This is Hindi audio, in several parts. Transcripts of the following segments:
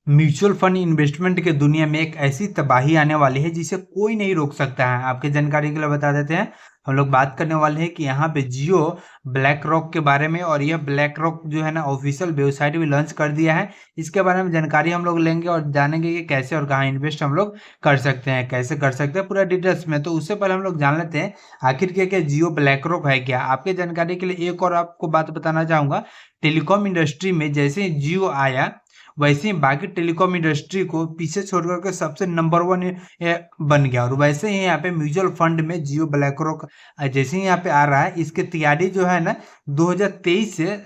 म्यूचुअल फंड इन्वेस्टमेंट के दुनिया में एक ऐसी तबाही आने वाली है जिसे कोई नहीं रोक सकता है। आपके जानकारी के लिए बता देते हैं, हम लोग बात करने वाले हैं कि यहाँ पे जियो ब्लैक रॉक के बारे में, और यह ब्लैक रॉक जो है ना ऑफिशियल वेबसाइट भी लॉन्च कर दिया है। इसके बारे में जानकारी हम लोग लेंगे और जानेंगे कि कैसे और कहाँ इन्वेस्ट हम लोग कर सकते हैं, कैसे कर सकते हैं पूरा डिटेल्स में। तो उससे पहले हम लोग जान लेते हैं आखिर क्या जियो ब्लैक रॉक है क्या। आपके जानकारी के लिए एक और आपको बात बताना चाहूंगा, टेलीकॉम इंडस्ट्री में जैसे ही जियो आया वैसे ही बाकी टेलीकॉम इंडस्ट्री को पीछे छोड़ करके सबसे नंबर वन बन गया। और वैसे ही यहाँ पे म्यूचुअल फंड में जियो ब्लैक रॉक जैसे ही यहाँ पे आ रहा है, इसकी तैयारी जो है ना 2023 से,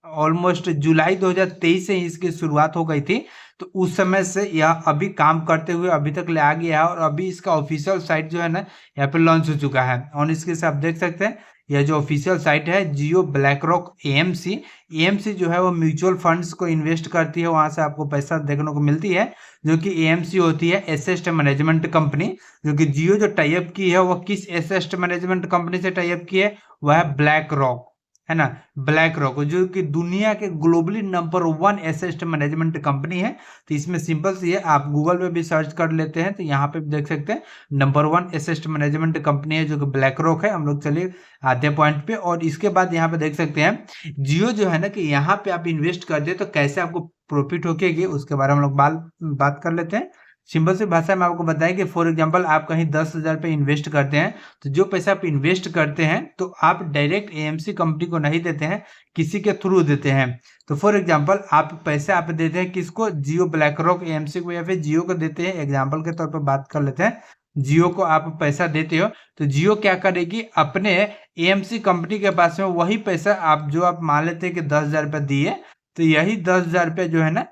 ऑलमोस्ट जुलाई 2023 से ही इसकी शुरुआत हो गई थी। तो उस समय से यह अभी काम करते हुए अभी तक ले आ गया है, और अभी इसका ऑफिशियल साइट जो है ना यहाँ पे लॉन्च हो चुका है। और इसके से आप देख सकते हैं यह जो ऑफिशियल साइट है जियो ब्लैक रॉक एएमसी, एएमसी जो है वो म्यूचुअल फंड्स को इन्वेस्ट करती है, वहां से आपको पैसा देखने को मिलती है। जो कि एएमसी होती है एसेट मैनेजमेंट कंपनी। जो कि जियो जो टाई अप की है वो किस एसेट मैनेजमेंट कंपनी से टाई अप की है, वह है ब्लैक रॉक, है ना। ब्लैक रॉक जो कि दुनिया के globally number one asset management company है। तो इसमें सिंपल सी है, आप गूगल पे भी सर्च कर लेते हैं तो यहाँ पे भी देख सकते हैं number one asset management company है जो कि ब्लैक रॉक है। हम लोग चलिए आते पॉइंट पे, और इसके बाद यहाँ पे देख सकते हैं जियो जो है ना कि यहाँ पे आप इन्वेस्ट कर दे तो कैसे आपको प्रॉफिट होगी, उसके बारे में हम लोग बात कर लेते हैं। सिंपल सी भाषा में आपको बताएं कि फॉर एग्जांपल आप कहीं 10,000 पे इन्वेस्ट करते हैं, तो जो पैसा आप इन्वेस्ट करते हैं तो आप डायरेक्ट एएमसी कंपनी को नहीं देते हैं, किसी के थ्रू देते हैं। तो फॉर एग्जांपल आप पैसे आप देते हैं किसको, जियो ब्लैक रॉक एएमसी को या फिर जियो को देते हैं। एग्जाम्पल के तौर पर बात कर लेते हैं, जियो को आप पैसा देते हो तो जियो क्या करेगी, अपने एएमसी कंपनी के पास में वही पैसा आप जो आप मान लेते हैं कि 10,000 रुपये दिए, तो यही 10,000 रुपये जो है ना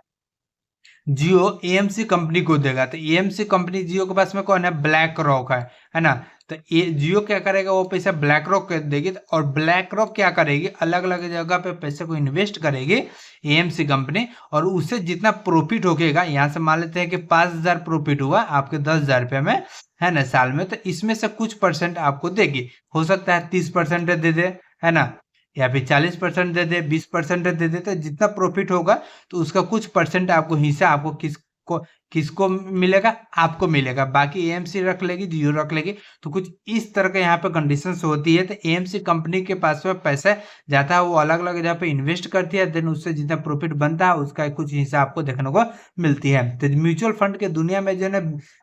जियो एएमसी कंपनी को देगा। तो एएमसी कंपनी जियो के पास में कौन है, ब्लैक रॉक है ना। तो ये जियो क्या करेगा, वो पैसा ब्लैक रॉक को देगी, और ब्लैक रॉक क्या करेगी, अलग अलग जगह पे पैसे को इन्वेस्ट करेगी एएमसी कंपनी, और उससे जितना प्रॉफिट होगा, यहाँ से मान लेते हैं कि 5,000 प्रॉफिट हुआ आपके 10,000 रुपये में, है ना, साल में, तो इसमें से कुछ परसेंट आपको देगी। हो सकता है 30% दे दे, है ना, या फिर 40% दे दे, 20% दे दे। तो जितना प्रॉफिट होगा तो उसका कुछ परसेंट आपको हिस्सा आपको किसको मिलेगा, आपको मिलेगा। बाकी एएमसी रख लेगी, जियो रख लेगी। तो कुछ इस तरह के यहाँ पे कंडीशंस होती है। तो एएमसी कंपनी के पास में पैसा जाता है, वो अलग अलग जगह पे इन्वेस्ट करती है, देन उससे जितना प्रॉफिट बनता है उसका कुछ हिस्सा आपको देखने को मिलती है। तो म्यूचुअल फंड के दुनिया में जो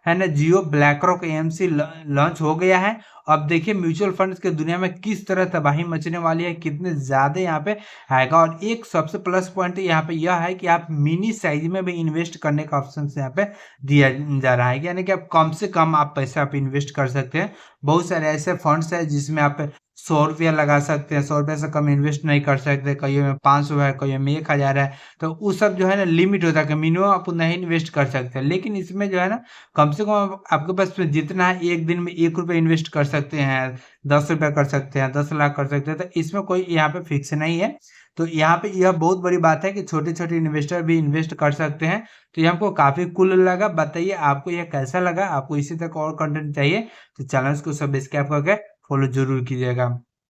है ना जियो ब्लैक रॉक एएमसी लॉन्च हो गया है। अब देखिए म्यूचुअल फंड्स के दुनिया में किस तरह तबाही मचने वाली है, कितने ज्यादा यहाँ पे आएगा। और एक सबसे प्लस पॉइंट यहाँ पे यह है कि आप मिनी साइज में भी इन्वेस्ट करने का ऑप्शन यहाँ पे दिया जा रहा है, यानी कि आप कम से कम आप पैसा आप इन्वेस्ट कर सकते हैं। बहुत सारे ऐसे फंड्स है जिसमें आप 100 रुपया लगा सकते हैं, 100 रुपये से कम इन्वेस्ट नहीं कर सकते, कई में 500 है, कई में 1,000 है। तो वो सब जो है ना लिमिट होता है कि मिनिमम आप उतना ही इन्वेस्ट कर सकते हैं। लेकिन इसमें जो है ना कम से कम आपके पास जितना है, एक दिन में 1 रुपये इन्वेस्ट कर सकते हैं, 10 रुपया कर सकते हैं, 10 लाख कर सकते हैं। तो इसमें कोई यहाँ पे फिक्स नहीं है। तो यहाँ पे यह बहुत बड़ी बात है कि छोटे छोटे इन्वेस्टर भी इन्वेस्ट कर सकते हैं। तो ये हमको काफी कूल लगा। बताइए आपको यह कैसा लगा, आपको इसी तरह और कंटेंट चाहिए तो चैनल को सब्सक्राइब करके फॉलो जरूर कीजिएगा।